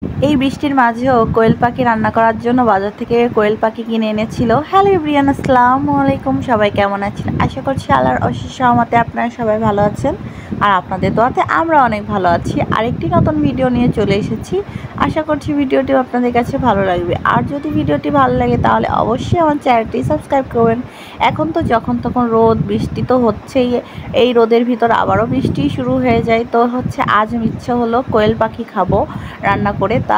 এই বৃষ্টির মাঝেও কোয়েল পাখি রান্না করার জন্য বাজার থেকে কোয়েল পাখি কিনে এনেছিল। হ্যালো এভরিওয়ান, আসসালামু আলাইকুম। সবাই কেমন আছেন? আশা করছি আল্লাহর অশেষ রহমতে আপনারা সবাই ভালো আছেন, আর আপনাদের দোয়াতে আমরা অনেক ভালো আছি। আরেকটি নতুন ভিডিও নিয়ে চলে এসেছি। আশা করছি ভিডিওটি আপনাদের কাছে ভালো লাগবে। আর যদি ভিডিওটি ভালো লাগে তাহলে অবশ্যই আমার চ্যানেলটি সাবস্ক্রাইব করবেন। এখন তো যখন তখন রোদ বৃষ্টি তো হচ্ছেই, এই রোদের ভিতর আবারও বৃষ্টি শুরু হয়ে যায়। তো আজ ইচ্ছা হলো কোয়েল পাখি খাবো রান্না করে। তা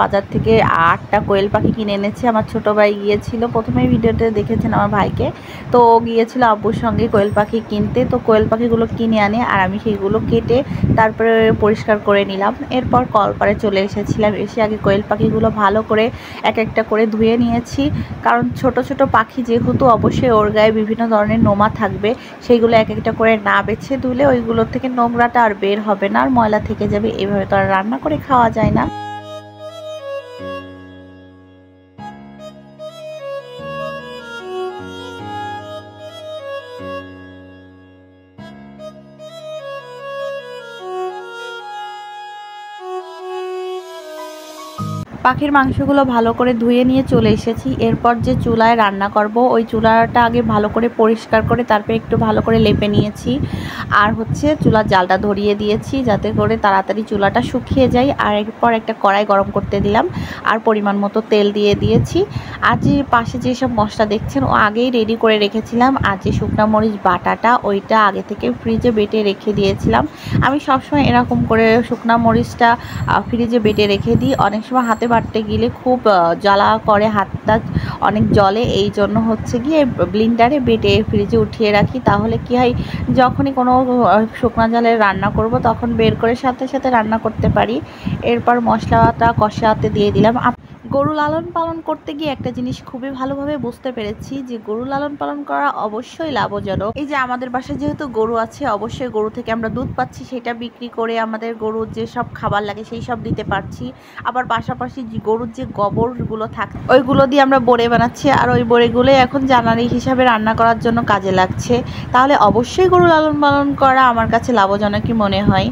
বাজার থেকে 8টা কোয়েল পাখি কিনে এনেছে। আমার ছোটো ভাই গিয়েছিল, প্রথমেই ভিডিওতে দেখেছেন আমার ভাইকে, তো ও গিয়েছিল আব্বুর সঙ্গে কোয়েল পাখি কিনতে। তো কোয়েল পাখিগুলো কিনে আনে আর আমি সেইগুলো কেটে তারপরে পরিষ্কার করে নিলাম। এরপর কলপাড়ে চলে এসেছিলাম। এসে আগে কোয়েল পাখিগুলো ভালো করে এক একটা করে ধুয়ে নিয়েছি, কারণ ছোট ছোট পাখি যেহেতু অবশ্যই ওর গায়ে বিভিন্ন ধরনের নোমা থাকবে, সেইগুলো এক একটা করে না বেছে ধুলে ওইগুলোর থেকে নোংরাটা আর বের হবে না, আর ময়লা থেকে যাবে। এভাবে তো আর রান্না করে খাওয়া যায় না। পাখির মাংসগুলো ভালো করে ধুয়ে নিয়ে চলে এসেছি। এরপর যে চুলায় রান্না করব, ওই চুলাটা আগে ভালো করে পরিষ্কার করে তারপরে একটু ভালো করে লেপে নিয়েছি। আর চুলার জালটা ধরিয়ে দিয়েছি যাতে করে তাড়াতাড়ি চুলাটা শুকিয়ে যায়। আর এরপর একটা কড়াই গরম করতে দিলাম আর পরিমাণ মতো তেল দিয়ে দিয়েছি। আর যে পাশে যেসব মশলা দেখছেন ও আগেই রেডি করে রেখেছিলাম। আর যে শুকনো মরিচ বাটাটা ওইটা আগে থেকে ফ্রিজে বেটে রেখে দিয়েছিলাম। আমি সবসময় এরকম করে শুকনো মরিচটা ফ্রিজে বেটে রেখে দিই। অনেক সময় হাতে বাটতে গেলে খুব জ্বালা করে, হাতটা অনেক জ্বলে, এই জন্য গিয়ে ব্লেন্ডারে বেটে ফ্রিজে উঠিয়ে রাখি। তাহলে কি হয়, যখনই কোনো শুকনো জালে রান্না করব তখন বের করে সাথে সাথে রান্না করতে পারি। এরপর মশলাটা কষাতে দিয়ে দিলাম। গরু লালন পালন করতে গিয়ে একটা জিনিস খুবই ভালোভাবে বুঝতে পেরেছি যে গরু লালন পালন করা অবশ্যই লাভজনক। এই যে আমাদের বাসায় যেহেতু গরু আছে, অবশ্যই গরু থেকে আমরা দুধ পাচ্ছি, সেটা বিক্রি করে আমাদের গরুর যে সব খাবার লাগে সেই সব দিতে পারছি। আবার পাশাপাশি গরুর যে গোবরগুলো থাকে ওইগুলো দিয়ে আমরা বড়ে বানাচ্ছি, আর ওই বড়েগুলোই এখন জ্বালানি হিসাবে রান্না করার জন্য কাজে লাগছে। তাহলে অবশ্যই গরু লালন পালন করা আমার কাছে লাভজনকই মনে হয়।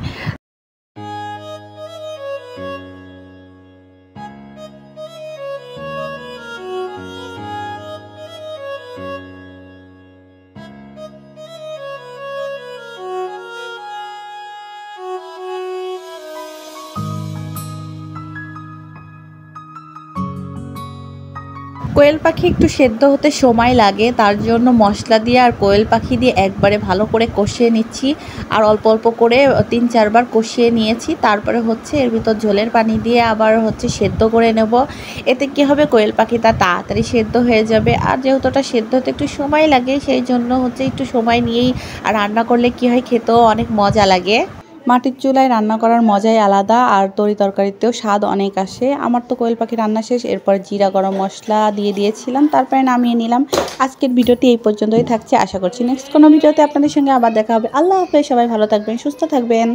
কোয়েল পাখি একটু সেদ্ধ হতে সময় লাগে, তার জন্য মশলা দিয়ে আর কোয়েল পাখি দিয়ে একবারে ভালো করে কষিয়ে নিচ্ছি। আর অল্প অল্প করে 3-4 বার কষিয়ে নিয়েছি। তারপরে এর ভিতর ঝোলের পানি দিয়ে আবার সেদ্ধ করে নেব। এতে কি হবে, কোয়েল পাখিটা তাড়াতাড়ি সেদ্ধ হয়ে যাবে। আর যেহেতু ওটা সেদ্ধ হতে একটু সময় লাগে, সেই জন্য একটু সময় নিয়েই আর রান্না করলে কি হয়, খেতেও অনেক মজা লাগে। মাটির চুলায় রান্না করার মজাই আলাদা, আর তরি তরকারিতেও স্বাদ অনেক আসে। আমার তো কোয়েল পাখি রান্না শেষ, এরপর জিরা গরম মশলা দিয়ে দিয়েছিলাম, তারপরে নামিয়ে নিলাম। আজকের ভিডিওটি এই পর্যন্তই থাকছে। আশা করছি নেক্সট কোনো ভিডিওতে আপনাদের সঙ্গে আবার দেখা হবে। আল্লাহ হাফেজ, সবাই ভালো থাকবেন, সুস্থ থাকবেন।